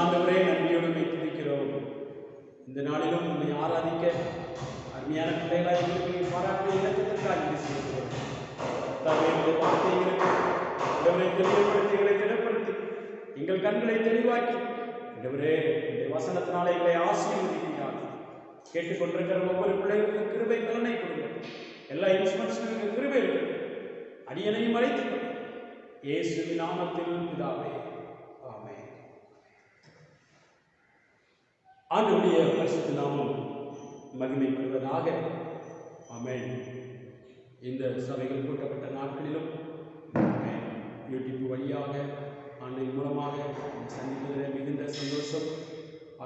ஆண்டவரே, நன்றியோடு துதிக்கிறோம். இந்த நாளிலும் உண்மை ஆராதிக்க அருமையான பிள்ளைகளாக எங்களுக்கு பாராட்டிய இலக்கத்திற்காக செய்கிறோம். வார்த்தைகளுக்கு தெளிவுபடுத்தி திடப்படுத்தி எங்கள் கண்களை தெளிவாக்கி ஆண்டவரே இந்த வசனத்தினால எங்களை ஆசீர்வதிக்கிறார். கேட்டுக்கொண்டிருக்கிற ஒவ்வொரு பிள்ளைகளுக்கும் கிருபை பலனை கொடுங்க. எல்லா இன்ஸ்ட்ருமெண்ட்ஸ்களுக்கும் கிருபை இருக்கு. அடியனையும் அழைத்துக் கொண்டு இயேசுவின் நாமத்தில் பிதாவே, ஆமென். ஆண்டவருடைய பரிசுத்த நாமம் மகிமைப்படுவதாக. ஆமென். இந்த சபைகள் கூட்டப்பட்ட நாட்களிலும் யூடியூப் வழியாக ஆன்லைன் மூலமாக சந்திப்பதில் மிகுந்த சந்தோஷம்.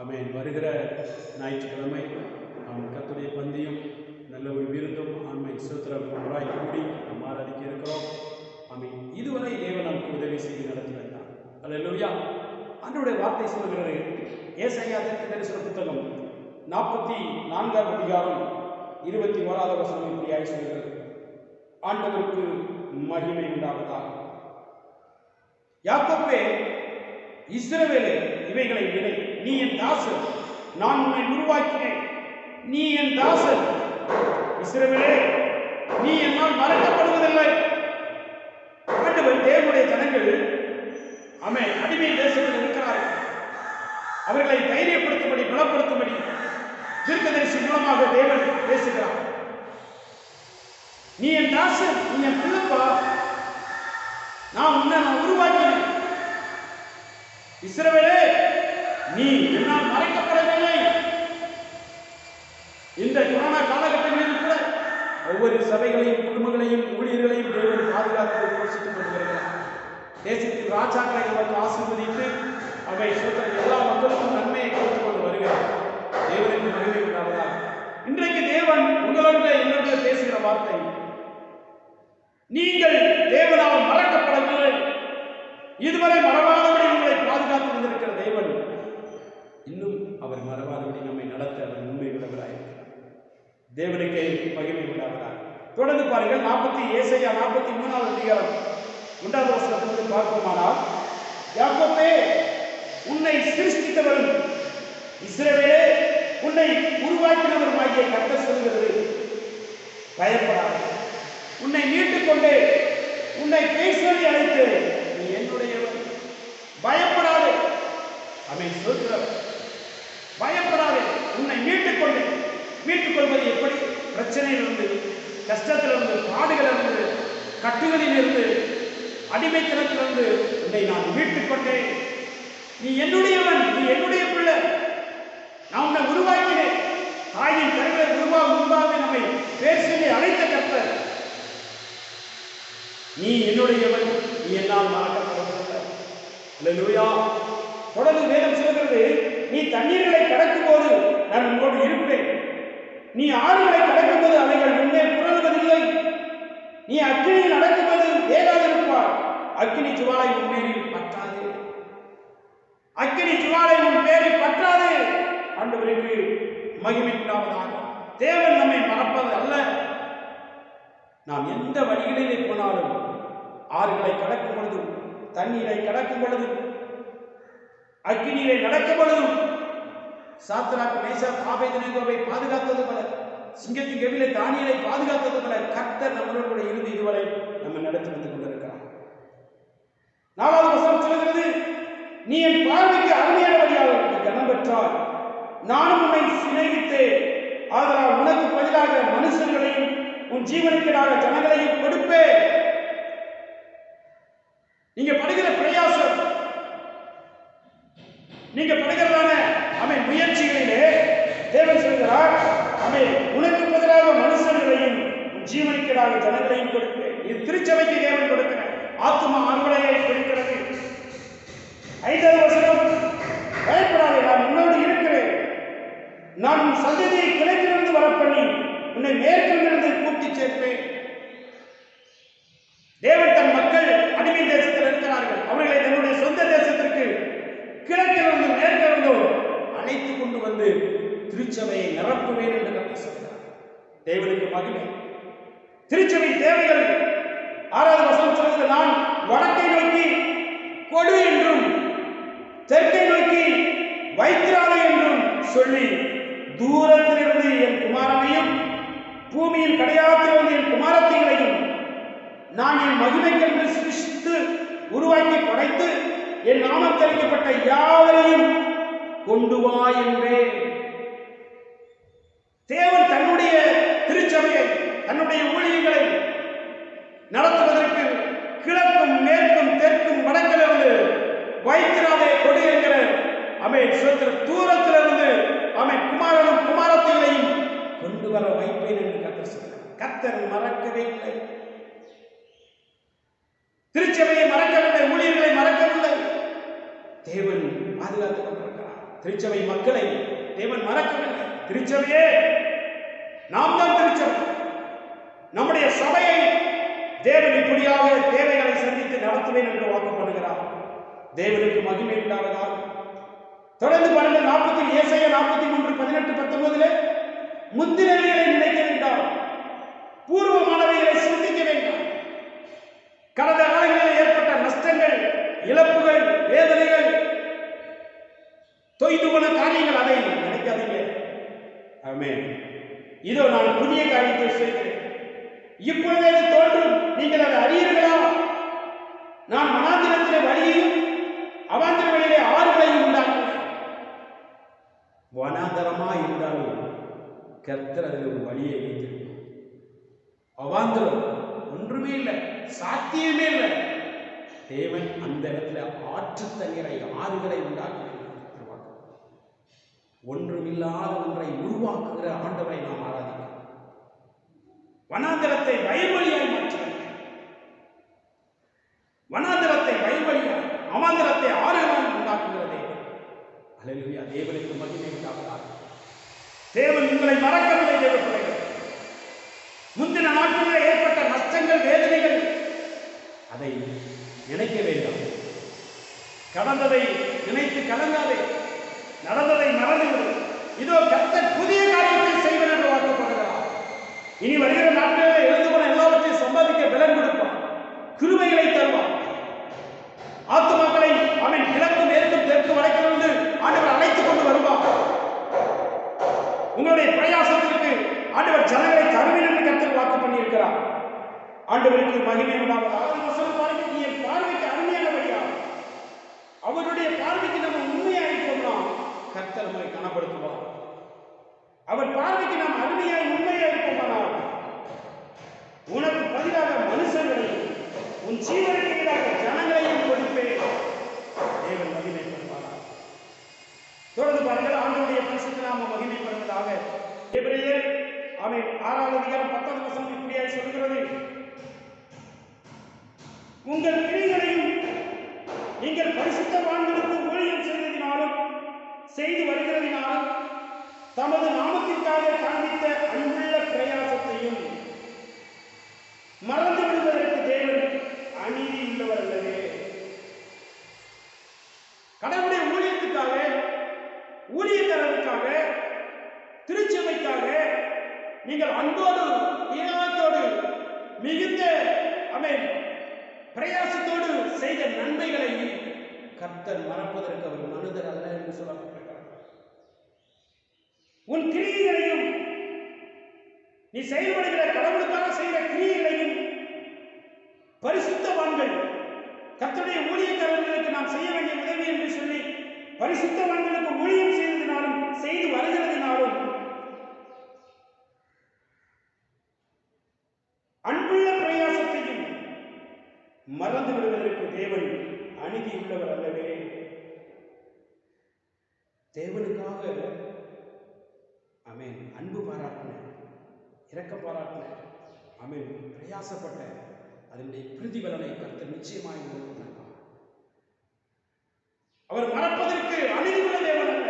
ஆமென். வருகிற ஞாயிற்றுக்கிழமை நாம் கர்த்தருடைய பந்தியும் நல்ல ஒரு விருந்தும் ஆன்மீக சூத்திரம் ஒன்றாய் கூடி நாம் ஆராதிக்க இருக்கிறோம். ஆமென். இதுவரை தேவன் நமக்கு உதவி செய்து நடத்தி வந்தார். அல்லேலூயா. ஆண்டவருடைய வார்த்தை சொல்கிறது, ஏசாயா தீர்க்கதரிசன புத்தகம் 44ஆம் அதிகாரம் 21வது வசனம் இப்படியாய் சொல்கிறது, ஆண்டவருக்கு மகிமை உண்டாவதாக. யாக்கோபே, இஸ்ரவேலே, இவைகளை நினை. நீ என் தாசன், நான் உன்னை உருவாக்கினேன். நீ என் தாசன். இஸ்ரவேலே, நீ என்னால் மறக்கப்படுவதில்லை. ஆண்டவர் தேவனுடைய ஜனங்கள் அடிமை தேசத்தில் இருக்கிறார்கள். அவர்களை தைரியப்படுத்தும்படி, பலப்படுத்தும்படி தீர்க்கதரிசி மூலமாக தேவன் பேசுகிறார். நீ என் தாசன், நீ என் பிள்ளைப்பா, நான் உன்னை உருவாக்கினேன். இஸ்ரவேலே, நீ என்னால் மறைக்கப்படவில்லை. இந்த கொரோனா காலகட்டங்களில் கூட ஒவ்வொரு சபைகளையும், குடும்பங்களையும், ஊழியர்களையும் தேவன் பாதுகாத்து போஷித்துக் கொண்டிருக்கிறார். தேசத்தில் ராஜாக்களை நமக்கு ஆசீர்வதித்து அவை எல்லா மக்களுக்கும் நன்மையை கொடுத்துக் கொண்டு வருகிறார். தேவனுக்கு மகிமை உண்டாவதாக. இன்றைக்கு தேவன் உங்களோட என்னோட பேசுகிற வார்த்தை, நீங்கள் தேவனால் மறக்கப்படவில்லை. இதுவரை மறவாதபடி உங்களை பாதுகாத்து வந்திருக்கிற தேவன் இன்னும் அவர் மறவாதபடி நம்மை நடத்த அவர் உண்மை உள்ளவராயிருக்கிறார். தேவனுக்கு மகிமை உண்டாவதாக. தொடர்ந்து பாருங்கள். ஏசாயா 43வது அதிகாரம் 1வது வசனத்திலிருந்து பார்ப்போமானால், யாக்கோபே, உன்னை சிருஷ்டித்தவரும் இஸ்ரவேலே, உன்னை உருவாக்கினவருமாகிய கர்த்தர் சொல்கிறது, பயப்படாதே. உன்னை மீட்டுக் கொண்டு உன்னை பேசுவதை அழைத்து நீ என்னுடையவர். பயப்படாதே. அவன் சொல்கிறவர், பயப்படாதே. உன்னை மீட்டுக் கொண்டு, மீட்டுக் கொள்வது எப்படி? பிரச்சனையிலிருந்து, கஷ்டத்திலிருந்து, பாடுகளிலிருந்து, கட்டுகளிலிருந்து, அடிமைத்தனத்திலிருந்து உன்னை நான் மீட்டுக் கொண்டேன். நீ என்னுடையவன், நீ என்னுடைய பிள்ளை. நான் உன்னை உருவாக்கினேன். தாயின் கருவிலை உருவாகும் முன்பாக நம்மை பேர் சொல்லி அழைத்த கர்த்தர். நீ என்னுடையவன், நீ என்னால் மறக்கப்படவில்லை. அல்லேலூயா. தொடர்ந்து வேதம் சொல்கிறது, நீ தண்ணீர்களை கடக்கும் போது நான் உன்னோடு இருப்பேன். நீ ஆறுகளை கடக்கும் போது அவைகள் முன்னே புரளுவதில்லை. நீ அக்கினியில் நடக்கும்போது வேகாதிருப்பார். அக்கினி ஜுவாலை உன் பேரில் பற்றாது. அக்கினி ஜுவாலை உன் பேரில் பற்றாது. ஆண்டவருக்கு மகிமை உண்டாவதாக. தேவன் நம்மை மறப்பது அல்ல. நாம் எந்த வழிகளிலே போனாலும், ஆறுகளை கடக்கும் பொழுதும், தண்ணீரை கடக்கும் பொழுதும், அக்கினியை நடக்கும் பொழுதும், சாத்ராக், மேஷாக், ஆபேத்நேகோவை பாதுகாத்தது போல, சிங்கத்தின் கெபிலே தானியேலை பாதுகாத்தது போல கர்த்தர் நம்மளோடு கூட இருந்து இதுவரை நம்ம நடத்தி வந்து கொண்டிருக்கிறார். 4வது வசனம் சொல்கிறது, நீ என் பார்வைக்கு அருமையானபடியாக கனம் பெற்றாய். நானும் உன்னை சிநேகித்தேன். ஆதலால் உனக்கு பதிலாக மனுஷர்களையும் உன் ஜீவனுக்காக ஜனங்களையும் கொடுப்பேன். நீங்க படுகிற பிரயாசம், நீங்க படுகிறதான முயற்சிகளிலே தேவன் சொல்கிறார், உனக்கு பதிலாக மனுஷர்களையும் உன் ஜீவனுக்காக ஜனங்களையும் கொடுப்பேன். இது திருச்சபைக்கு தேவன் கொடுக்கிற ஆத்தும அறுவடையை கொடுக்கிறது. 5வது வசனம், பயப்படாதே, நான் உன்னோடு இருக்கிறேன். நான் உன் சந்ததியை கிழக்கிலிருந்து வரப்பண்ணி உன்னை மேற்கிலிருந்து கூட்டி சேர்ப்பேன். தேவன் தன் மக்கள் அடிமை தேசத்தில் இருக்கிறார்கள். அவர்களை தன்னுடைய சொந்த தேசத்திற்கு கிழக்கிலிருந்து மேற்கிலிருந்தும் அழைத்து கொண்டு வந்து திருச்சபையை நிரப்புவேன் என்று கர்த்தர் சொல்கிறார். தேவனுக்கு மகிமை. திருச்சபை தேவைகள் 6வது வசனம் சொல்கிறது, நான் வடக்கை நோக்கி கொடு என்றும் தெற்கை நோக்கி வைத்திராதே என்றும் சொல்லி தூரத்திலிருந்து என் குமாரனையும் பூமியின் கடையாத்திலிருந்து என் குமாரத்திகளையும் நான் என் மகிமைக்கென்று சிருஷ்டித்து உருவாக்கி படைத்து என் நாமம் தெரிவிக்கப்பட்ட யாவரையும் கொண்டு வா என்றேன். தேவன் தன்னுடைய திருச்சபையை, தன்னுடைய ஊழியர்களை நடத்துவதற்கு கிழக்கும் மேற்கும் தெற்கும் வடக்கிலிருந்து வைத்திராதே கொடு என்கிற தூரத்திலிருந்து குமாரனும் குமாரத்திகளையும் கொண்டு வர வைப்பேன் என்று கர்த்தர் சொன்னார். கர்த்தர் மறக்கவே இல்லை, திருச்சபையை மறக்கவில்லை, ஊழியர்களை மறக்கவில்லை. தேவன் பாதுகாத்துக் கொண்டிருக்கிறார். திருச்சபை மக்களை தேவன் மறக்கவில்லை. திருச்சபையே, நாம் தான் திருச்சபை. நம்முடைய சபையை தேவன் இப்படியாக தேவைகளை சந்தித்து நடத்துவேன் என்று வாக்கு பண்ணுகிறார். தேவனுக்கு மகிமை உண்டாவதாக. தொடர்ந்து பாருங்கள், 43:18-19 முந்தினவைகளை நினைக்க வேண்டாம், பூர்வமானவைகளை சிந்திக்க வேண்டாம். கடந்த காலங்களில் ஏற்பட்ட நஷ்டங்கள், இழப்புகள், வேதனைகள், தொய்து போன காரியங்கள், அதை நினைக்காதீங்க. ஆமென். இதோ நான் புதிய காரியத்தை செய்கிறேன், இப்பொழுதே அது தோன்றும், நீங்கள் அதை அறியீர்களா? நான் வனாந்திரத்திலே வழியையும் அவாந்திர வழியிலே ஆறுகளையும் உண்டாக்குவேன். வனாந்தரமா இருந்தாலும் கர்த்தர் அதில் ஒரு வழியை வைத்திருக்கும். அவாந்திரம் ஒன்றுமே இல்லை, சாத்தியமே இல்லை. தேவன் அந்த இடத்துல ஆற்று தண்ணீரை, ஆறுகளை உண்டாக்குவேன். ஒன்றுமில்லாத ஒன்றை உருவாக்குகிற ஆண்டவரை நாம் ஆராதிக்கிறோம். வனாந்தரத்தை வயல்வெளியாய் மாற்றுகிறார். வனாந்தரத்தை வயல்வெளியாய், அவாந்தரத்தை ஆறுகளாய் உண்டாக்குகிறதே. அல்லேலூயா. தேவனுக்கு மகிமை உண்டாவதாக. தேவன் உங்களை மறக்கவில்லை. தேவ பிள்ளைகள், முந்தின நாட்களில் ஏற்பட்ட நஷ்டங்கள், வேதனைகள், அதை நினைக்க வேண்டாம். கடந்ததை நினைத்து கலங்காதே, நடந்ததை மறந்துவிடு. இதோ கர்த்தர் புதிய காரியத்தை செய்வார் என்று வாக்குப்படுகிறார். இனி வருகிற நாட்களில் எழுந்து போன எல்லாவற்றையும் சம்பாதிக்க பலன் கொடுப்பான், கிருபைகளை தருவான். ஆத்துமாக்களை அவன் கிழக்கு மேற்கும் தெற்கு வடக்கிலிருந்து ஆண்டவர் அழைத்துக் கொண்டு வருவான். உங்களுடைய பிரயாசத்திற்கு ஆண்டவர் ஜனங்களை தருவேன் என்று கர்த்தர் வாக்கு பண்ணியிருக்கிறார். ஆண்டவருக்கு மகிமை உண்டாவதாக. நீ என் பார்வைக்கு அருமையானபடியா, அவருடைய பார்வைக்கு நம்ம உண்மையாக இருப்போம்னா கர்த்தர் நம்மை கனப்படுத்துவார். அவர் பார்வைக்கு நாம் அருமையாய் உண்மையாக இருப்போமானால் உனக்கு பதிலாக மனுஷர்களையும் உன் ஜீவனுக்கு எதிராக ஜனங்களையும் கொடுப்பேன். தேவன் மகிமைப்படுவார். தொடர்ந்து பாருங்கள், ஆண்டவருடைய பரிசுத்த நாமம் மகிமைப்படுவதாக. எபிரேயர் 6:10 இப்படியாய் சொல்கிறது, உங்கள் கிரியைகளையும் நீங்கள் பரிசுத்தவான்களுக்கு ஊழியம் செய்ததினாலும் செய்து வருகிறதினாலும் தமது நாமத்திற்காக காண்பித்த அன்புள்ள பிரயாசத்தையும் மறந்து விடுவதற்கு தேவன் அநீதி உள்ளவர் அல்லவே. கடவுளுடைய ஊழியத்துக்காக, ஊழியக்காரருக்காக, திருச்சபைக்காக நீங்கள் அன்போடு, ஈனத்தோடு, மிகுந்த பிரயாசத்தோடு செய்த நன்மைகளை கர்த்தர் மறப்பதற்கு அவர் மனிதர் அல்ல என்று சொல்லப்பட்டிருக்கிறார். உன் கிரியைகளையும், நீ செயல்படுகிற கடவுளுக்காக செய்கிற கிரியைகளையும் பரிசுத்தவான்கள், கர்த்தருடைய ஊழியக்காரர்களுக்கு நாம் செய்ய வேண்டிய உதவி என்று சொல்லி பரிசுத்தவான்களுக்கு ஊழியம் செய்ததினாலும் செய்து வருகிறதினாலும் அன்புள்ள பிரயாசத்தையும் மறந்து விடுவதற்கு தேவன் அநீதி உள்ளவர் அல்லவே. தேவனுக்காக அன்பு பாராட்டின, இரக்க பாராட்டின, பிரயாசப்பட்ட அதனுடைய பிரதிபலனை கர்த்தர் நிச்சயமாய் கொடுத்தார். அவர் மறப்பதற்கு அநீதி உள்ள தேவன் அல்ல.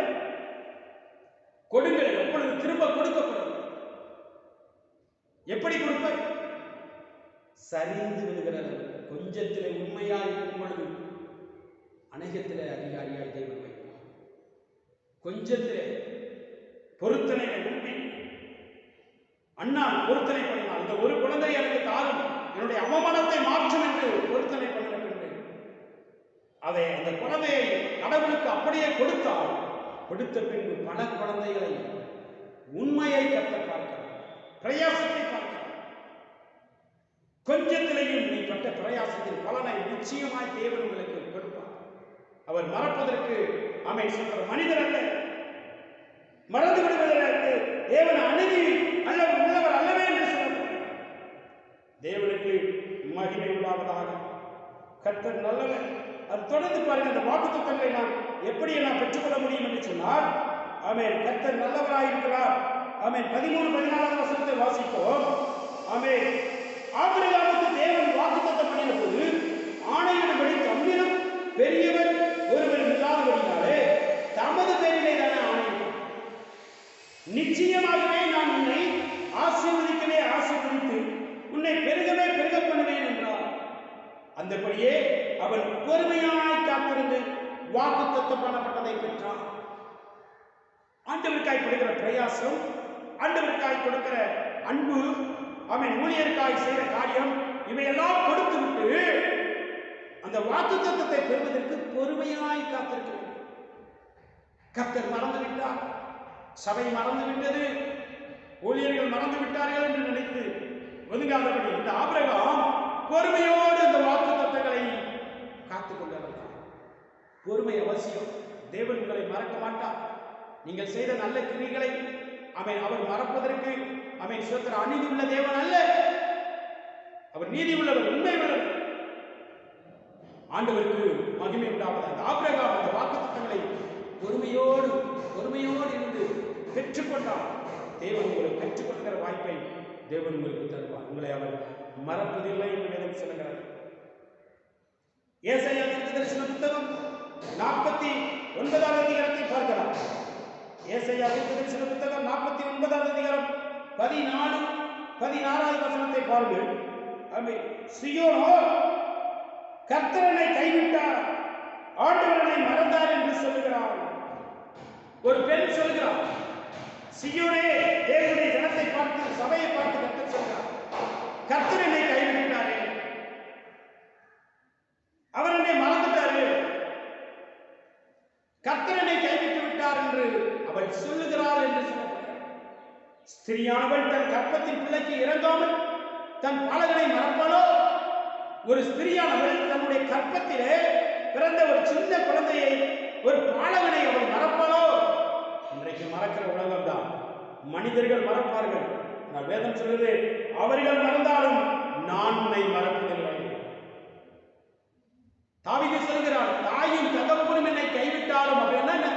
கொடுங்கள், எப்பொழுது திரும்ப கொடுக்கப்படும். எப்படி கொடுப்பார்? சரிந்து விடுகிற கொஞ்சத்திலே உண்மையாய் இருக்கும் பொழுது அநேகத்திலே அதிகாரியாய் தேவன் வைப்பார். கொஞ்சத்திலே பொருத்தனை உண்மை அண்ணா பொருத்தனை பண்ணினார். இந்த ஒரு குழந்தை எனக்கு தாரும், என்னுடைய அவமானத்தை மாற்றும் என்று பொருத்தனை பண்ணின பின்பு அதை அந்த குழந்தையை கடவுளுக்கு அப்படியே கொடுத்தால் கொடுத்த பின்பு பல குழந்தைகளை உண்மையை கர்த்தர் பார்க்கிறார், பிரயாசத்தை பார்க்கிறார். கொஞ்சத்திலையும் நீ பட்ட பிரயாசத்தின் பலனை நிச்சயமாய் தேவன் உங்களுக்கு கொடுப்பார். அவர் மறப்பதற்கு சொல்ற மனிதர் அல்ல, மறந்து விடுவதற்கு தேவன் அநீதி அல்ல உள்ளவர் அல்லவே என்று சொல்ல தேவனுக்கு மகிமை உண்டாவதாக. கர்த்தர் நல்லவர். அது தொடர்ந்து பாருங்க, அந்த வாக்குத்தத்தங்களை நாம் எப்படி நாம் பெற்றுக்கொள்ள முடியும் என்று சொன்னால், கர்த்தர் நல்லவராயிருக்கிறார். 13-14 வசனத்தை வாசிப்போம். ஆபிரகாமுக்கு தேவன் வாக்குத்தத்தம் பண்ணின போது ஆணையிடும்படி தம்மிலும் பெரியவர் ஒருவர் இல்லாதபடினாலே தமது பேரிலே தானே ஆணையிட்டார். நிச்சயமாகவே நான் உன்னை ஆசீர்வதிக்கவே ஆசீர்வதித்து உன்னை பெருகவே பெருக பண்ணுவேன் என்றார். அந்தபடியே அவன் பொறுமையாய் காத்திருந்து வாக்குத்தத்தம் பண்ணப்பட்டதை பெற்றான். ஆண்டவருக்காய் கொடுக்கிற பிரயாசம், ஆண்டவருக்காய் கொடுக்கிற அன்பு, ஊழியருக்காய் செய்கிற காரியம், இவையெல்லாம் கொடுத்து விட்டு அந்த வாக்குத்தத்தத்தை பெறுவதற்கு பொறுமையாய் காத்திருக்க வேண்டும். கர்த்தர் மறந்து விட்டார், சபை மறந்து விட்டது, ஊழியர்கள் மறந்து விட்டார்கள் என்று நினைத்து ஒதுங்காதபடி இந்த ஆபிரகாம் பொறுமையோடு இந்த வாக்குத்தத்தங்களை காத்துக் கொண்டிருந்தார். பொறுமை அவசியம். தேவன் உங்களை மறக்க மாட்டார். நீங்கள் செய்த நல்ல கிரிகளை அவர் மறப்பதற்கு சோத்திர அநீதி உள்ள தேவன் அல்ல, அவர் நீதி உள்ளவர், உண்மை உள்ளவர். ஆண்டவருக்கு மகிமை உண்டாவது. அந்த ஆபிரகாம் அந்த வாக்குத்தத்தங்களை பொறுமையோடு இருந்து பெற்றுக்கொண்டார். தேவன் உங்களுக்கு பெற்றுக்கொள்கிற வாய்ப்பை தேவன் உங்களுக்கு தருவார். உங்களை அவர் மறப்பதில்லை என்று வேதம் சொல்லுகிறது. ஏசாயா தீர்க்கதரிசன புத்தகம் 49 அதிகாரத்தை பார்க்கலாம். ஏசாயா தீர்க்கதரிசன புத்தகம் 49 அதிகாரம் 14 வசனத்தை பாருங்கள். சீயோனோ கர்த்தரனை கைவிட்டார், ஆண்டவரை மறந்தார் என்று சொல்லுகிறார். ஒரு பெண் சொல்கிறார், சீயோனே தேவனுடைய ஜனத்தை பார்த்து, சபையை பார்த்து கர்த்தர் சொல்கிறார், கர்த்தரனை கைவிட்டாரே, அவர் என்னை மறந்துட்டாரு, கர்த்தரனை கைவிட்டு விட்டார் என்று அவள் சொல்லுகிறாள் என்று சொல்லப்படுகிறார். ஸ்திரியானவள் தன் கற்பத்தின் பிள்ளைக்கு இறங்காமல் தன் பாலகனை மறப்பாளோ? ஒரு ஸ்திரியானவள் தன்னுடைய கற்பத்திலே பிறந்த ஒரு சின்ன குழந்தையை, ஒரு பாலகனை அவள் மறப்பாளோ? இன்றைக்கு மறக்கிற உலகம் தான். மனிதர்கள் மறப்பார்கள். நான் வேதம் சொல்வது, அவர்கள் மறந்தாலும் நான் உன்னை மறப்பதில்லை. தாவீது சொல்கிறார், தாயும் தகப்பனும் என்னை கைவிட்டாலும், அப்படின்னா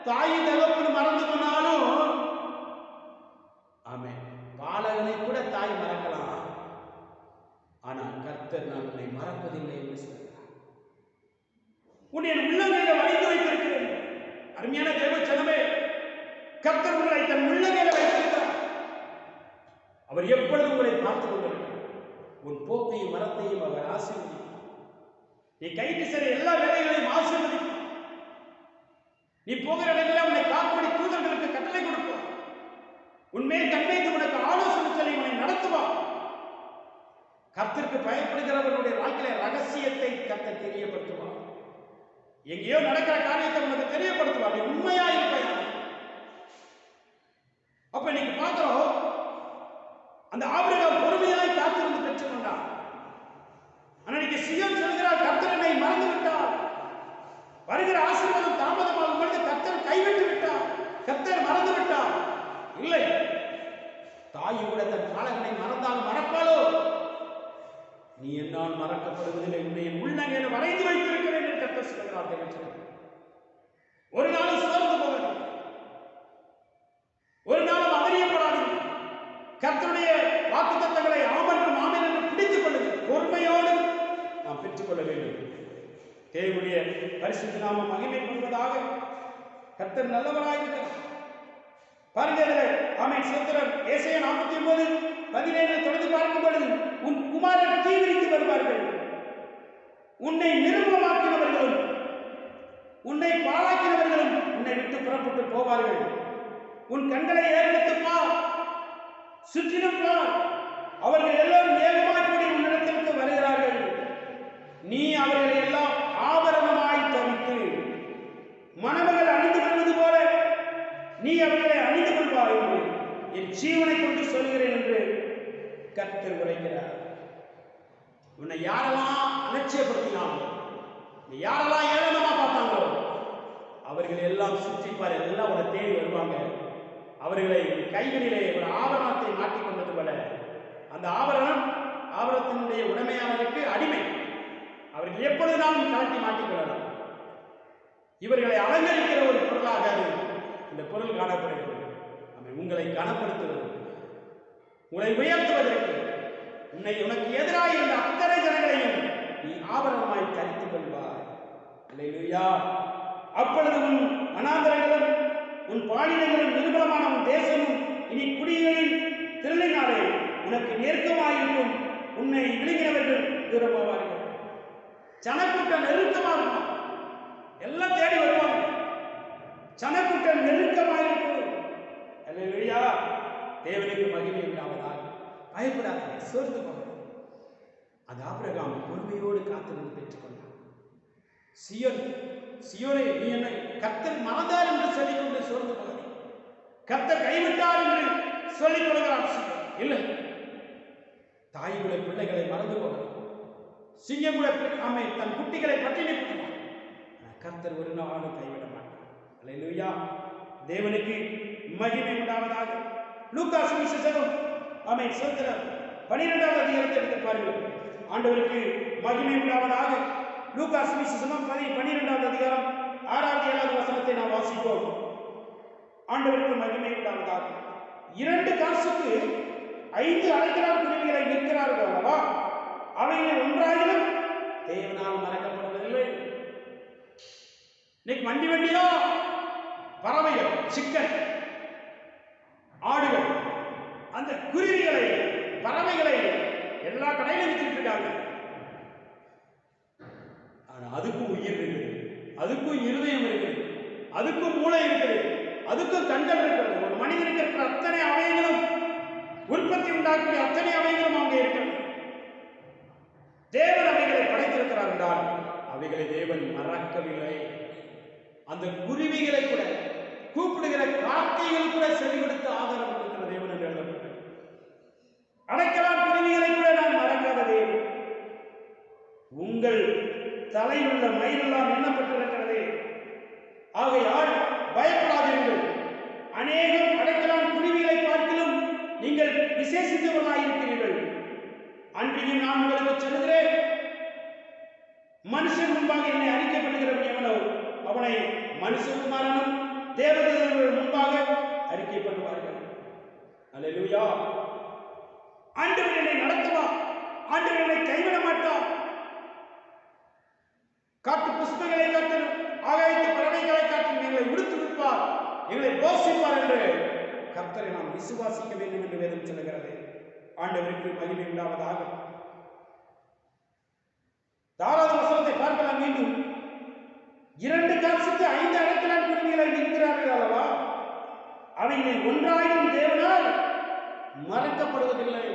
தாயும் தகப்பனும் மறந்து போனாலும், பாலகனை கூட தாய் மறக்கலாம், ஆனால் கர்த்தர் நான் உன்னை மறப்பதில்லை என்று சொல்கிறார். உன்னை உள்ளங்கையில வளைந்து வைத்திருக்கிறேன். அருமையான தேவ ஜனமே, கர்த்தர் உங்களை தன் உள்ளங்கையில வைத்திருக்கிறார். அவர் எப்பொழுதும் உங்களை பார்த்துக் கொண்டிருக்கிறார். உன் போக்கையும் மரத்தையும் அவர் ஆசீர்வதிப்பார். நீ கைக்கு சரி எல்லா வேலைகளையும் ஆசீர்வதிப்பார். நீ போகிற இடங்களில் உன்னை காக்கும்படி தூதர்களுக்கு கட்டளை கொடுப்பார். உன்மேல் கண்ணைத்து உனக்கு ஆலோசனை சொல்லி உன்னை நடத்துவார். கர்த்தருக்கு பயப்படுகிறவர்களுடைய வாழ்க்கையில ரகசியத்தை கர்த்தர் தெரியப்படுத்துவார். எங்கேயோ நடக்கிற காரியத்தை உனக்கு தெரியப்படுத்துவார். நீ உண்மையா இருப்ப. அப்ப நீங்க பார்க்கிறோம், அந்த ஆபிரகாம் பொறுமையாய் காத்திருந்து பெற்றுக்கொண்டார். அன்னைக்கு சீயோன் சொல்கிறார், கர்த்தர் என்னை மறந்து விட்டார், வருகிற ஆசீர்வாதம் தாமதமாகும் பொழுது கர்த்தர் கைவிட்டு விட்டார், கர்த்தர் மறந்து விட்டார். இல்லை, தாய் கூட தன் பாலகனை மறந்தால் மறப்பாளோ? நீ என்னால் மறக்கப்படுவதில்லை, உன்னை உள்ளங்கையில வளைந்து வைத்திருக்கிறேன் என்று கர்த்தர் சொல்கிறார். ஒரு நாளும் சோர்ந்து போவது, ஒரு நாளும் அவரியப்படாது. கர்த்தருடைய வாக்குத்தத்தங்களை ஆமென்றும் ஆமென் என்று பிடித்துக் கொள்ளுங்கள். பொறுமையோடு நாம் பெற்றுக்கொள்ள வேண்டும். தேவனுடைய பரிசுத்த நாமம் மகிமைப்படுவதாக. கர்த்தர் நல்லவராயிருக்கிறார். பாருங்க, சோத்திரம். ஏசாயா 49:17 தொடர்ந்து பார்க்கும் பொழுது, உன் குமாரர் தீவிரித்து வருவார்கள், உன்னை நிர்மூலமாக்கினவர்களும் உன்னை பாழாக்கினவர்களும் உன்னை விட்டு புறப்பட்டு போவார்கள். உன் கண்களை ஏறெடுத்து பார், சுற்றிலும் பார், அவர்கள் எல்லோரும் ஏகமாய் கூடி உன்னிடத்திற்கு வருகிறார்கள். நீ அவர்களை எல்லாம் ஆபரணமாய் தவித்து மணமகள் அணிந்து கொள்வது போல யாரெல்லாம் ஏளனமா பார்த்தாங்களோ அவர்கள் எல்லாம் சுற்றிப்பார், எல்லாம் அவரை தேடி வருவாங்க. அவர்களை கைகளிலே ஒரு ஆபரணத்தை மாட்டிக்கொண்டது போல, அந்த ஆபரணத்தினுடைய உடைமையாளருக்கு அடிமை. அவர்கள் எப்பொழுதுனாலும் கலட்டி மாட்டிக்கொள்ளலாம். இவர்களை அலங்கரிக்கிற ஒரு பொருளாக இந்த பொருள் காணப்படுகிறது. உங்களை கனப்படுத்துவது, உங்களை உயர்த்துவதற்கு, உனக்கு எதிராக இருந்த அத்தனை ஜனங்களையும் நீ ஆபரணமாய் தரித்துக் கொள்வாய். அல்லேலூயா. அப்பொழுது உன் அநாதரங்களும் உன் பாலினங்களும் நிர்மலமான உன் தேசமும் இனி குடிகளின் திருளினாலே உனக்கு நெருக்கமாயிருக்கும். உன்னை விழுங்கினவர்கள் தூரமாவார்கள். ஜனக்கூட்டம் நெருக்கமாக இருக்கும், எல்லாம் தேடி வருவாங்க. ஜனக்கூட்டம் நெருக்கமாயிருக்கும். அல்லேலூயா. தேவனுக்கு மகிமை உண்டாவதாக. பயப்படாதீங்க, சோர்ந்து போக. அது ஆபிரகாம் பொறுமையோடு காத்திருந்து பெற்றுக்கொண்டார். சியோனே, நீ என்னை கர்த்தர் மறந்தார் என்று சொல்லிக்கொண்டு சோர்ந்து போகிறேன். கர்த்தர் கைவிட்டார் என்று சொல்லிக் கொள்கிறார். இல்லை, தாய் கூட பிள்ளைகளை மறந்து போகிறார். சிங்கம் கூட தன் குட்டிகளை பட்டினி போடுவார். கர்த்தர் ஒரு நாளும் கைவிட மாட்டார். அல்லேலூயா. தேவனுக்கு மகிமை உண்டாவதாக. லூக்கா சுவிசேஷம் சொல்கிறார் 12வது அதிகாரத்தை எடுத்து பாருங்கள். ஆண்டவருக்கு மகிமை உண்டாவதாக. லூக்கா சுவிசேஷம் 12வது அதிகாரம் 6வது 7வது வசனத்தை நாம் வாசிப்போம். ஆண்டவருக்கு மகிமை உண்டாவதாக. 2 காசுக்கு 5 அடைக்கலான் குருவிகளை விற்கிறார்கள் அல்லவா? அவைகள் ஒன்றாயிலும் தேவனால் மறக்கப்படுவதில்லை. இன்னைக்கு வண்டி வண்டியோ பறவைகள், சிக்கன், ஆடுகள், அந்த குருவிகளை, பறவைகளை எல்லா கடையிலும் வித்துட்டு இருக்காங்க. ஆனா அதுக்கும் உயிர் இருக்குது, அதுக்கும் இருதயம் இருக்குது, அதுக்கும் மூளை இருக்குது, அதுக்கும் கண்கள் இருக்கிறது. ஒரு மனிதனுக்கு இருக்கிற அத்தனை அவயங்களும், உற்பத்தி உண்டாக்கக்கூடிய அத்தனை அவயங்களும் அங்கே இருக்கிறது. தேவன் அவைகளை படைத்திருக்கிறார் என்றால் அவைகளை தேவன் மறக்கவில்லை. அந்த குருவிகளை கூட, கூப்பிடுகிற காக்கைகள் கூட செவி கொடுத்து ஆதரவு கொடுக்கிற தேவன் என்று எழுதப்பட்டது. அடைக்கலாம் குருவிகளை கூட நான் மறக்காத தேவன். உங்கள் தலையில் உள்ள மயிலெல்லாம் எண்ணப்பட்டிருக்கிறது. ஆகையால் பயப்படாதீர்கள். அநேகம் அடைக்கலாம் குருவிகளை பார்க்கிலும் நீங்கள் விசேஷித்தவர்களாயிருக்கிறீர்கள். அன்றையும் நான் உங்களுக்கு சொல்லுகிறேன், மனுஷன் முன்பாக என்னை அறிக்கைப்படுகிறவன் எவனோ அவனை மனுஷகுமாரனும் தேவதூதர்கள் முன்பாக அறிக்கை பண்ணுவார்கள். அல்லேலூயா. ஆண்டவர் என்னை நடத்துவார், ஆண்டவர் என்னை கைவிட மாட்டார். காட்டு புஷ்பங்களை காட்டிலும் ஆகாயத்து பறவைகளை காட்டிலும் எங்களை உடுத்து விடுப்பார், எங்களை போஷிப்பார் என்று கர்த்தரை நாம் விசுவாசிக்க வேண்டும் என்று வேதம் சொல்லுகிறது. ஆண்டவருக்கு மகிமை உண்டாவதாக. 6வது வசனத்தை பார்க்கலாம். மீண்டும் 2 காசுக்கு 5 அடைக்கலான் குருவிகளை விற்கிறார்கள் அல்லவா? அவைகளை ஒன்றாயிரம் தேவனால் மறக்கப்படுவதில்லை.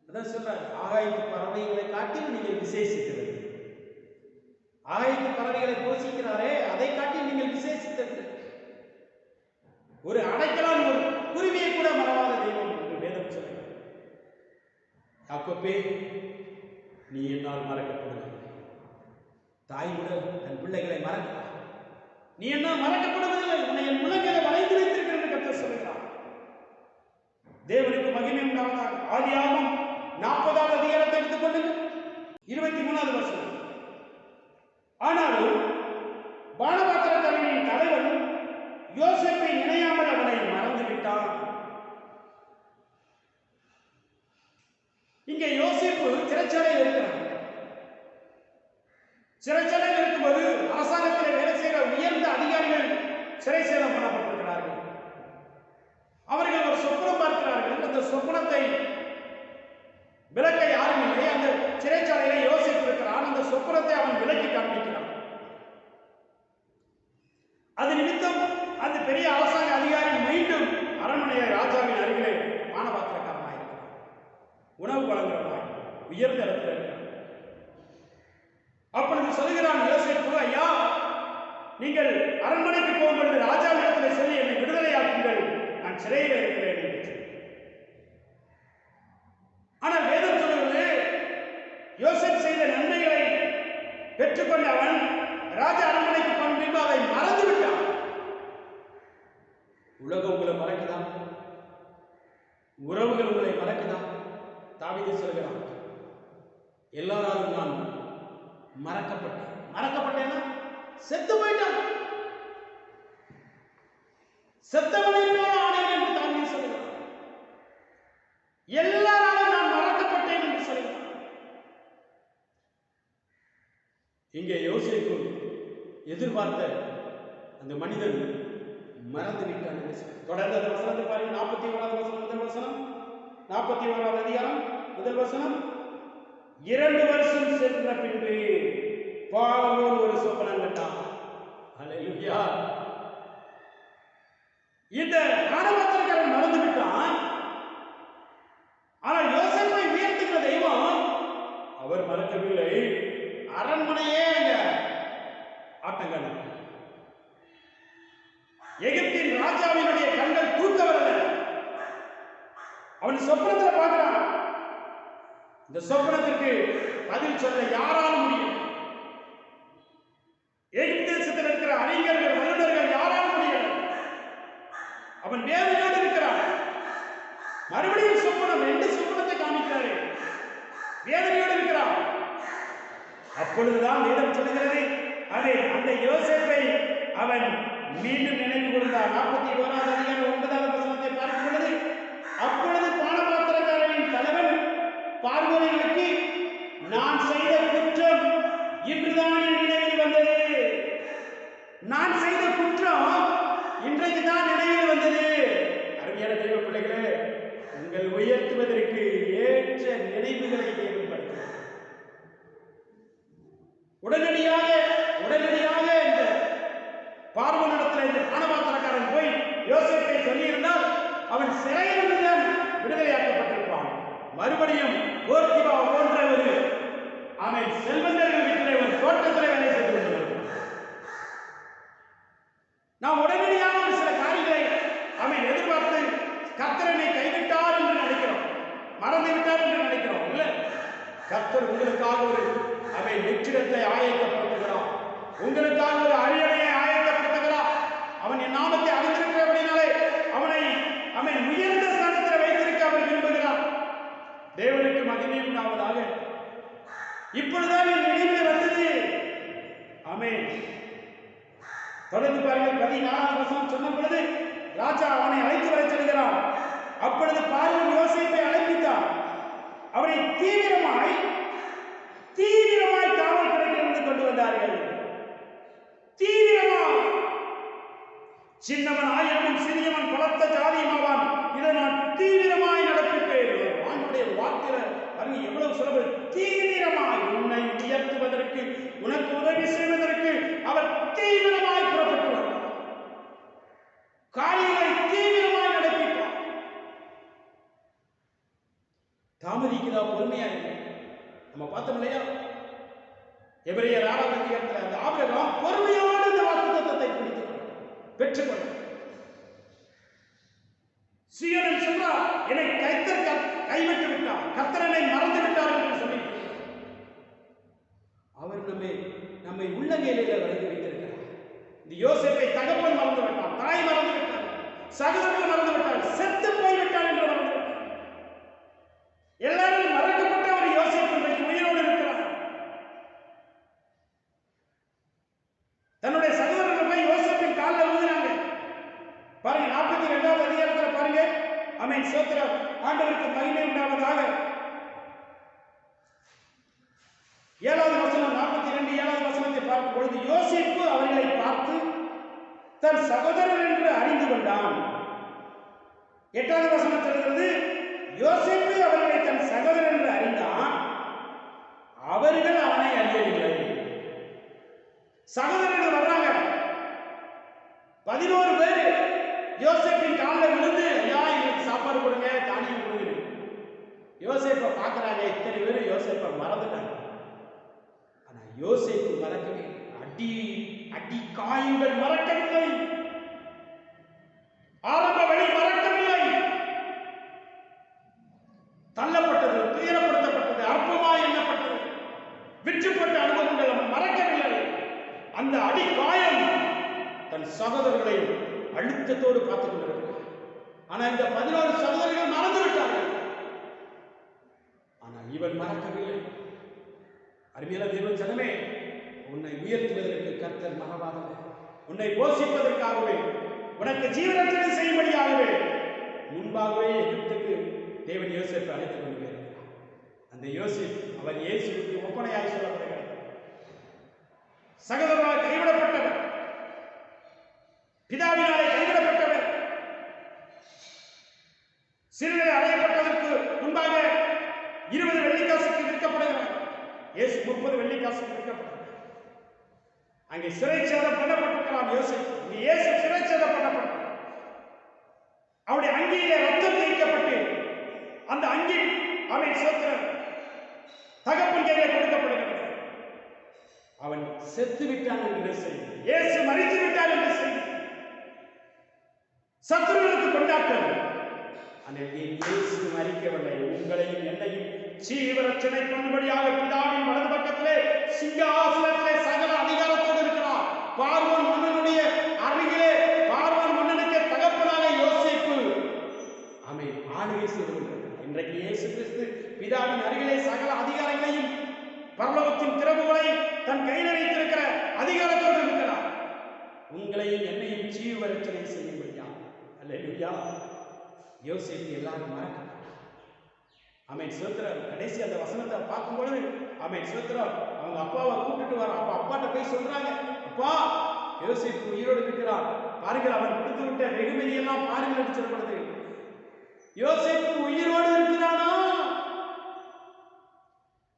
அதான் சொல்றார், ஆகாயத்து பறவைகளை காட்டில் நீங்கள் விசேஷித்தது. ஆகாயத்து பறவைகளை போஷிக்கிறாரே, அதை காட்டில் நீங்கள் விசேஷித்தது. ஒரு அடைக்கலான், ஒரு குருவியை கூட மறவாத தெய்வம் என்று வேதம் சொல்லுகிறது. யாக்கோபே, நீ என்னால் மறக்கப்படுவதில்லை. தாய் கூட தன் பிள்ளைகளை மறக்கிறார். நீ என்னால் மறக்கப்படுவதில்லை, உன்னை என் முழங்களை வளைந்து வைத்திருக்கிறேன் என்று கர்த்தர் சொல்கிறார். தேவனுக்கு மகிமை உண்டாவதாக. ஆதியாகமம் 40வது அதிகாரத்தை எடுத்துக் கொள்ளுங்கள், 23வது வசனம். ஆனாலும் பானபாத்திரக்காரனின் தலைவன் யோசேப்பை நினையாமல் அவனை மறந்து விட்டான். இங்கே யோசேப்பு சிறைச்சாலையில் இருக்கிறான். சிறைச்சாலையில் இருக்கும்போது அரசாங்கத்தில் வேலை செய்கிற உயர்ந்த அதிகாரிகள் சிறை சேதம் பண்ணப்பட்டிருக்கிறார்கள். அவர்கள் ஒரு சொப்பனம் பார்க்கிறார்கள். அந்த சொப்பனத்தை விளக்க யாரும் இல்லை. அந்த சிறைச்சாலையில யோசிப்பு இருக்கிறான். அந்த சொப்பனத்தை அவன் விலக்கி காண்பிக்கிறான். அது நிமித்தம் அந்த பெரிய அரசாங்க அதிகாரி மீண்டும் அரண்மனையை ராஜாவின் அருகிலே பானபாத்திரக்காரனாக இருக்கிறான், உணவு வழங்குறவனாய் உயர்ந்த இடத்துல இருக்கிறான். அப்பொழுது சொல்கிறான் யோசேப்பு, ஐயா, நீங்கள் அரண்மனைக்கு போகும்பொழுது ராஜாவிடத்தில் சொல்லி என்னை விடுதலையாக்குங்கள், நான் சிறையில் இருக்கிறேன் என்று. ஆனால் வேதம் சொல்லுவது, யோசேப்பு செய்த நன்மைகளை பெற்றுக்கொண்ட அவன் ராஜ அரண்மனைக்கு போன பின்பு அதை மறந்து விட்டான். உலகம் உங்களை மறக்குதா? உறவுகள் உங்களை மறக்குதா? தாவீது சொல்கிறான், எல்லாராலும் நான் மறக்கப்பட்டேன். மறக்கப்பட்டேன்னா செத்து போயிட்டான். செத்தவனை போல ஆனேன் என்று தாவீது சொல்கிறான். எல்லாராலும் நான் மறக்கப்பட்டேன் என்று சொல்கிறான். இங்கே யோசேப்பு எதிர்பார்த்த அந்த மனிதன் மறந்து விட்டான். தொடர்ந்து அந்த வசனத்தை பாருங்க. 41வது வசனம் முதல் வசனம், 41வது அதிகாரம் முதல் வசனம். 2 வருஷம் சென்ற பின்பு பார்வோன் ஒரு சொப்பனம் கண்டான். அல்லேலூயா. இந்த காரணத்திற்காரன் மறந்து விட்டான். ஆனால் யோசேப்பை உயர்த்துகிற தெய்வம் அவர் மறக்கவில்லை. அரண்மனையே ஆட்டங்கள். எகிப்தின் ராஜாவினுடைய கண்கள் தூக்க வரல. அவன் சொப்பனத்தில் பார்க்கிறான். இந்த சொப்பனத்திற்கு பதில் சொல்ல யாராலும் முடியும். எகிப்து தேசத்தில் இருக்கிற அறிஞர்கள், வல்லுநர்கள் யாராலும் முடியும். அவன் வேதனையோடு இருக்கிறான். மறுபடியும் சொப்பனம், 2 சொப்பனத்தை காமிக்கிறாரு. வேதனையோடு இருக்கிறான். அப்பொழுதுதான் வேதம் சொல்கிறது, அந்த யோசேப்பை அவன் மீண்டும் நினைவு கூர்ந்தான். 41வது அதிகாரம் 9வது வசனத்தை பார்க்கும் பொழுது, அப்பொழுது பானபாத்திரக்காரனின் தலைவன் பார்வோனை நோக்கி, நான் செய்த குற்றம் இன்றுதான் என் நினைவில் வந்தது. நான் செய்த குற்றம் இன்றைக்கு தான் நினைவில் வந்தது. அருமையான தெய்வ பிள்ளைகளே, உங்கள் உயர்த்துவதற்கு ஏற்ற நினைவுகளை தேவைப்படுத்தும். உடனடியாக இந்த பார்வோனிடத்தில் இந்த பானபாத்திரக்காரன் போய் யோசேப்பை சொல்லியிருந்தால் அவன் சிறையிலிருந்து விடுதலையாக்கப்பட்டிருப்பான். மறுபடியும் போர்த்திபா போன்ற ஒரு அவன் செல்வந்தர்கள் வீட்டிலே ஒரு தோட்டத்திலே வேலை செய்து கொண்டிருப்பான். நாம் உடனடியாக ஒரு சில காரியங்களை அவன் எதிர்பார்த்து கர்த்தரனை கைவிட்டார் என்று நினைக்கிறோம், மறந்து விட்டார் என்று நினைக்கிறோம். இல்ல, கர்த்தர் உங்களுக்காக ஒரு அவன் வெற்றிடத்தை ஆயத்தப்படுத்துகிறான். உங்களுக்காக ஒரு அரியணையை ஆயத்தப்படுத்துகிறான். அவன் என் நாமத்தை அறிந்திருக்கிறபடினாலே அவனை உயர்ந்த ஸ்தானத்தில் வைத்திருக்க அவன் விரும்புகிறான். தேவனுக்கு மகிமை உண்டாவதாக. இப்பொழுதுதான் என் நினைவில் வந்தது. ஆமென். தொடர்ந்து பாருங்கள். 14வது வசனம் சொன்ன பொழுது ராஜா அவனை அழைத்து வர சொல்கிறான். அப்பொழுது பார்வோன் யோசேப்பை அழைப்பித்தான். அவனை தீவிரமாய் காவல் கிடக்கிலிருந்து கொண்டு வந்தார்கள். தீவிரமாய். சின்னவன் ஆயிரமும் சிறியவன் பலத்த ஜாதியுமாவான், இதை நான் தீவிரமாய் நடப்பிப்பேன். ஆண்டவருடைய வார்த்தை பாருங்க எவ்வளவு சுலபம். தீவிரமாய் உன்னை உயர்த்துவதற்கு, உனக்கு உதவி செய்வதற்கு அவர் தீவிரமாய் புறப்பட்டு வருவார். காரியங்களை தீவிரமாய் நடப்பிப்பார். தாமதிக்குதா? பொறுமையா இருக்கு. நம்ம பார்த்தோம் இல்லையா, எபிரேயர் 6வது அதிகாரத்தில் அந்த ஆபிரகாம் பொறுமையோடு இந்த வாக்குத்தத்தத்தை பெற்றுக்கொண்டார். சீயோன் சொல்றார், என்னை கைவிட்டு விட்டார், கர்த்தரனை மறந்து விட்டார் என்று சொல்லி அவர் நம்மை உள்ளங்கையிலே வரைந்து வைத்திருக்கிறார். இந்த யோசேப்பை தகப்பன் மறந்து விட்டார், தாய் மறந்து விட்டார், சகோதரர்கள் மறந்து விட்டார், செத்து போய்விட்டார் என்று மறந்து விட்டார். எல்லாரும் மறக்கப்பட்ட ஒரு யோசேப்பு இன்றைக்கு உயிரோடு இருக்கிறார். தன்னுடைய சகோதரர்கள் போய் யோசேப்பின் காலில் விழுந்தாங்க. பாருங்க 42வது அதிகாரத்தில் பாருங்க. ஆமென். ஸ்தோத்திரம். ஆண்டவருக்கு மகிமை உண்டாவதாக. 7வது வசனம் 42 7வது வசனத்தை பார்க்கும் பொழுது, யோசேப்பு அவர்களை பார்த்து தன் சகோதரர் என்று அறிந்து கொண்டான். 8வது வசனம் சொல்கிறது, யோசேப்பு அவர்களை தன் சகோதரர் என்று அறிந்தான், அவர்கள் அவனை அறியவில்லை. சகோதரர்கள் வர்றாங்க, 11 பேர் யோசேப்பின் காலில் விழுந்து, ஐயா எங்களுக்கு சாப்பாடு கொடுங்க, தானியம் கொடுங்க. யோசேப்பை பார்க்கறாங்க. இத்தனை பேர் யோசேப்பை மறந்துட்டாங்க. ஆனா யோசேப்பு மறக்கவே, அடி காயங்கள் மறக்கவில்லை, ஆரம்ப வழி மறக்கவில்லை, தள்ளப்பட்டது, துயரப்படுத்தப்பட்டது, அற்பமாய் எண்ணப்பட்டது, விற்றுப்பட்ட அனுபவங்கள் மறக்கவில்லை. அந்த அடி காயம் தன் சகோதரர்களை அழுத்தத்தோடு பார்த்துக் கொண்டிருக்கிறார். ஆனால் இந்த 11 சகோதரர்கள் மறந்து விட்டார்கள். ஆனால் இவன் மறக்கவில்லை. அருமையான தேவ ஜனமே, உன்னை உயர்த்துவதற்கு கர்த்தர் மறவாதவர். உன்னை போஷிப்பதற்காகவே, உனக்கு ஜீவரட்சணை செய்யும்படியாகவே முன்பாகவே எகிப்துக்கு தேவன் யோசேப்பை அழைத்துக் கொண்டு போயிருக்கிறார். அந்த யோசேப் அவன் இயேசுவுக்கு ஒப்பனையாய் சொல்லப்படுகிறார். சகோதரரால் கைவிடப்பட்டவர், பிதாவினாலே கைவிடப்பட்டவர், சிறுநிலை அடையப்பட்டதற்கு முன்பாக 20 வெள்ளிக்காசுக்கு விற்கப்படுகிறார். இயேசு 30 வெள்ளிக்காசுக்கு விற்கப்பட்டார். அங்கே சிறைச்சேதம் பண்ணப்பட்டிருக்கிறான் யோசேப். இங்கே இயேசு சிறைச்சேதம் பண்ணப்பட்டார். அவருடைய அங்கியிலே ரத்தம் தேய்க்கப்பட்டு அந்த அங்கி அவன் சோத்திரன் தகப்பன் கையிலே கொடுக்கப்படுகிறது. அவன் செத்து விட்டான் என்று செய்தி, இயேசு மரித்து விட்டான் என்று செய்தி சத்துருவுக்கு கொண்டாட்டம். ஆனால் இயேசு மரிக்கவில்லை. உங்களையும் என்னையும் ஜீவரட்சணை பண்ணும்படியாக பிதாவின் வலது பக்கத்திலே சிங்காசனத்திலே சகல அதிகாரத்தோடு இருக்கிறார். பார்வோன் மன்னனுடைய அருகிலே பார்வோன் மன்னனுக்கு தகப்பனாக யோசேப்பு ஆமென் ஆளுகை செய்து கொண்டிருக்கிறார். இன்றைக்கு இயேசு கிறிஸ்து பிதாவின் அருகிலே சகல அதிகாரங்களையும் பரலோகத்தின் திறவுகளை தன் கையில் வைத்திருக்கிற அதிகாரத்தோடு இருக்கிறார். உங்களையும் என்னையும் ஜீவரட்சணை செய்யும்படியா. அல்லேலூயா. யோசேப்பு எல்லாரும் மறக்க ஆமென் சோத்திரம். கடைசி அந்த வசனத்தை பார்க்கும்பொழுது ஆமென் சோத்திரம் அவங்க அப்பாவை கூப்பிட்டு வர. அப்பா அப்பாட்ட போய் சொல்றாங்க, அப்பா யோசேப்பு உயிரோடு இருக்கிறார் பாருங்கள், அவன் கொடுத்து விட்ட வெகுமதி எல்லாம் பாருங்கள் என்று சொல்லப்படுது. யோசேப்பு உயிரோடு இருக்கிறானா?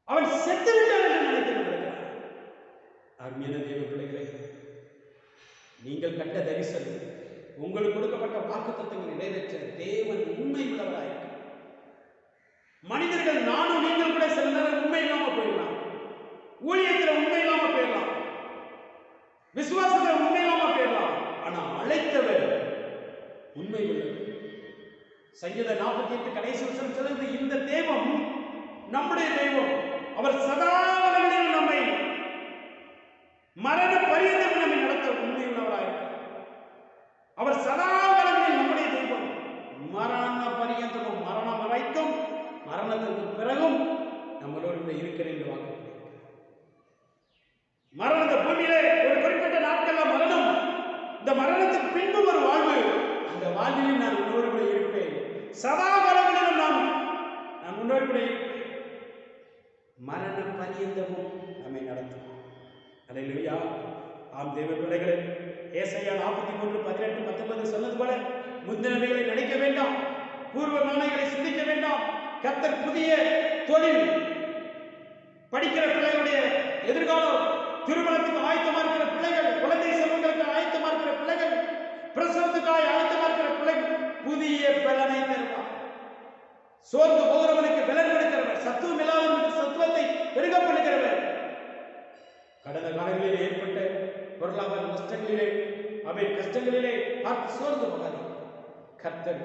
அவன் செத்து விட்டான் என்று நினைத்துக் கொண்டிருக்கிறான். அருமையான தேவ பிள்ளைகளே, நீங்கள் கண்ட தரிசனம், உங்களுக்கு கொடுக்கப்பட்ட வாக்குத்தத்தங்கள் நிறைவேற்ற தேவன் உண்மை உள்ளவராயிருக்கிறார். மனிதர்கள் நானும் நீங்கள் கூட சில நேரம் உண்மை இல்லாம போயிடலாம், ஊழியத்தில் உண்மை இல்லாம போயிடலாம், விசுவாசத்தில் உண்மை இல்லாம போயிடலாம். ஆனா அழைத்தவர் உண்மை உள்ளவர். சங்கீதம் 48 கடைசி வசனம் சொல்லுது, இந்த தெய்வம் நம்முடைய தெய்வம், அவர் சதாகாலங்களில் நம்மை மரண பரியந்தம் நம்மை நடத்த உண்மை உள்ளவராயிருக்கிறார். அவர் சதாகாலங்களில் நம்முடைய தெய்வம், மரண பரியந்தமும் மரணம் வரைக்கும் மரணத்திற்கு பிறகும் நம்மளோடு இருக்கிறேன் என்று வாக்கு. மரண பூமியிலே ஒரு குறிப்பிட்ட நாட்கள் மரணம், இந்த மரணத்துக்கு பின்பு ஒரு வாழ்வு, அந்த வாழ்வில் நான் உன்னோடு கூட இருப்பேன். சதாகாலங்களிலும் நான் உன்னோடு கூட இருப்பேன். மரண பரியந்தமும் நம்மை நடத்தும். அல்லேலூயா. ஆம் தேவ பிள்ளைகளே, ஏசாயா 43:18-19 சொன்னது போல முந்தினவைகளை நினைக்க வேண்டாம், பூர்வமானவைகளை சிந்திக்க வேண்டாம். கர்த்தர் புதிய தொழில், படிக்கிற பிள்ளைகளுடைய எதிர்காலம், திருமணத்துக்கு ஆயத்தமா இருக்கிற பிள்ளைகள், குழந்தை செல்வங்களுக்கு ஆயத்தமா இருக்கிற பிள்ளைகள், பிரசவத்துக்காக ஆயத்தமா இருக்கிற பிள்ளைகள் புதிய பலனை தருவார். சோர்ந்து போகிறவனுக்கு பலன் கொடுக்கிறவர், சத்துவம் இல்லாதவனுக்கு சத்துவத்தை பெருக பண்ணுகிறவர். கடந்த காலங்களில் ஏற்பட்ட பொருளாதார நஷ்டங்களிலே, அவை கஷ்டங்களிலே பார்த்து சோர்ந்து போகாது. கர்த்தர்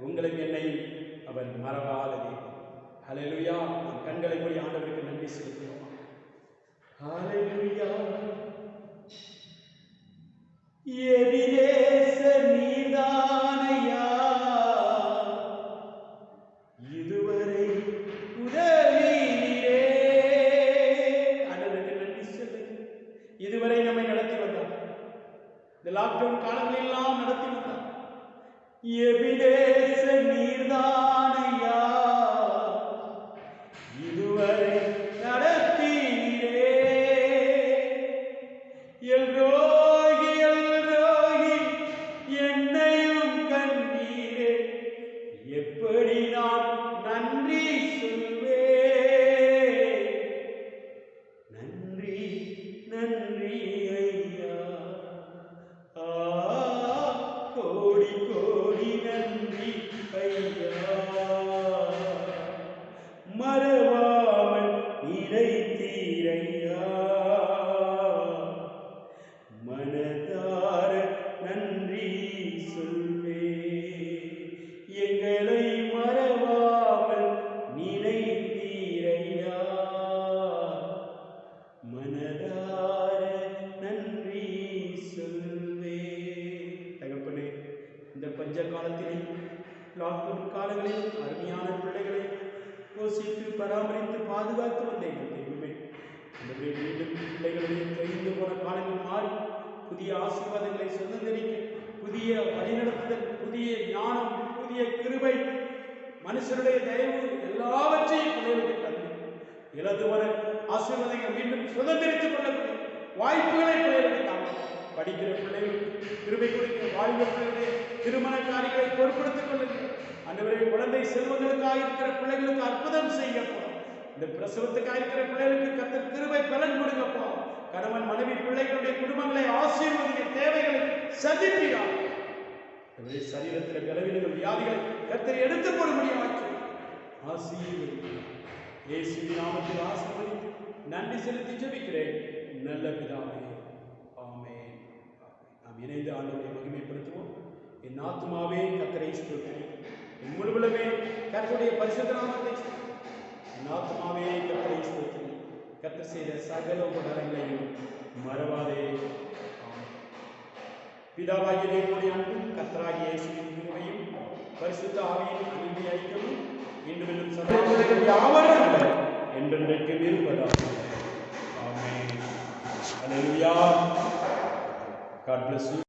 உங்களையும் என்னையும் அவர் மறவாதே. ஹல்லேலூயா. நம் கண்களை மூடி ஆண்டவருக்கு நன்றி செலுத்துவோம். ஹல்லேலூயா. எபினேசர் நீதானையா, இதுவரை உதவினீரே. ஆண்டவருக்கு நன்றி சொல்லு. இதுவரை நம்மை நடத்தி வந்தார், இந்த லாக்டவுன் காலங்களில் எல்லாம் நடத்தி வந்தார். எபினேசர் நீதானையா, இதுவரை நடத்தினீரே. எல்ரோகி எல்ரோகி என்னையும் கண்டீரே, எப்படி நான் நன்றி சொல்வேன். நன்றி நன்றி ஐயா, கோடி கோடி நன்றி ஐயா. காலங்களில் அருமையான பிள்ளைகளை யோசித்து பராமரித்து பாதுகாத்து வந்த எங்கள் தெய்வமே, இந்த மீண்டும் பிள்ளைகளுடைய கைந்து போன காலங்கள் மாறி புதிய ஆசீர்வாதங்களை சுதந்திரிக்க புதிய வழிநடத்துதல், புதிய ஞானம், புதிய கிருபை, மனுஷருடைய தயவு எல்லாவற்றையும் பிள்ளைகளுக்கு தந்து இலதுவர ஆசீர்வாதங்கள் மீண்டும் சுதந்திரித்துக் கொள்ளக்கூடிய வாய்ப்புகளை பிள்ளைகளுக்கு தாங்க. படிக்கிற பிள்ளைகளுக்கு கிருபை கொடுக்க, வாழ்வு பிள்ளைகளுடைய திருமண காரியங்களை பொறுப்படுத்திக் கொள்ளுங்கள். அன்றுவரை குழந்தை செல்வங்களுக்காக இருக்கிற பிள்ளைகளுக்கு அற்புதம் செய்யப்போ, இந்த பிரசவத்துக்காக இருக்கிற பிள்ளைகளுக்கு கர்த்தர் கிருபை பலன் கொடுக்கப்போ, கணவன் மனைவி பிள்ளைகளுடைய குடும்பங்களை ஆசீர்வதிக்க, தேவைகளை சந்திப்பீராக. சரீரத்தில் பலவீனங்கள் வியாதிகளை கர்த்தர் எடுத்து போட முடியும். ஆசீர்வதிக்கிறார். இயேசுவின் நாமத்தில் ஆசீர்வதித்து நன்றி செலுத்தி ஜெபிக்கிறேன் நல்ல பிதாவே, ஆமென். நாம் இணைந்து ஆண்டவரை மகிமைப்படுத்துவோம். என் ஆத்துமாவே கர்த்தரை ஸ்தோத்திரி, என் முழுவதுமே கர்த்தருடைய பரிசுத்த நாமத்தை ஸ்தோத்திரி. என் ஆத்துமாவே கர்த்தரை ஸ்தோத்திரி, கர்த்தர் செய்த சகல உபகாரங்களையும் மறவாதே. பிதாவாகிய தேவனுடைய அன்பும் கர்த்தராகிய இயேசுவின் கிருபையும் பரிசுத்த ஆவியின் அன்பின் ஐக்கியமும் இன்றும் சதா யாவரும் என்றென்றைக்கும் இருப்பதாக. ஆமென். அல்லேலூயா. God bless you.